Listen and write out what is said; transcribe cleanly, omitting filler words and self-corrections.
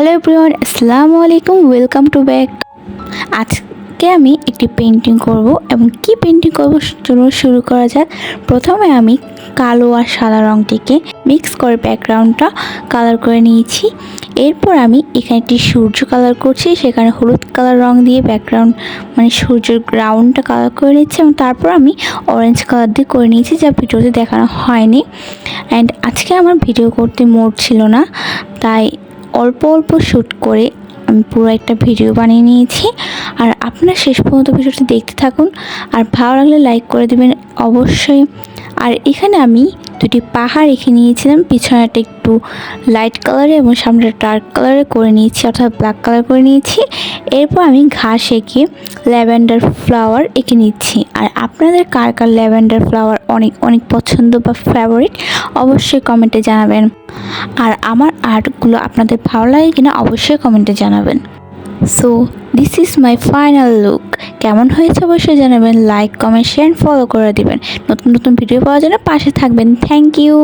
Hello everyone, আসসালামু আলাইকুম, welcome to back. আজকে আমি একটি পেন্টিং করব এবং কি পেন্টিং করব চলুন শুরু করা যাক। প্রথমে আমি কালো আর সাদা রঙটিকে মিক্স করে ব্যাকগ্রাউন্ডটা কালার করে নিয়েছি। এরপর আমি এখানে একটি সূর্য কালার করছি, সেখানে হলুদ কালার রং দিয়ে ব্যাকগ্রাউন্ড মানে সূর্যের গ্রাউন্ডটা কালার করে নিচ্ছি এবং তারপর আমি অরেঞ্জ কালার দিয়ে করে নিয়েছি, যা ভিডিওতে দেখানো হয়নি। অ্যান্ড আজকে আমার ভিডিও করতে মুড ছিল না, তাই অল্প অল্প শ্যুট করে আমি পুরো একটা ভিডিও বানিয়ে নিয়েছি। আর আপনারা শেষ পর্যন্ত ভিডিওটি দেখতে থাকুন, আর ভালো লাগলে লাইক করে দেবেন অবশ্যই। আর এখানে আমি দুটি পাহাড় এঁকে নিয়েছিলাম, পিছনেটা একটু লাইট কালারে এবং সামনেটা ডার্ক কালারে করে নিয়েছি, অর্থাৎ ব্ল্যাক কালার করে নিয়েছি। এরপর আমি ঘাস এঁকে ল্যাভেন্ডার ফ্লাওয়ার এঁকে নিচ্ছি। আর আপনাদের কার কার ল্যাভেন্ডার ফ্লাওয়ার অনেক অনেক পছন্দ বা ফেভারিট অবশ্যই কমেন্টে জানাবেন। আর আমার আর্টগুলো আপনাদের ভালো লাগে কিনা অবশ্যই কমেন্টে জানাবেন। So this is my final look. কেমন হয়েছে অবশ্যই জানাবেন, লাইক কমেন্ট শেয়ার ফলো করে দিবেন। নতুন নতুন ভিডিও পাওয়ার জন্য পাশে থাকবেন। Thank you.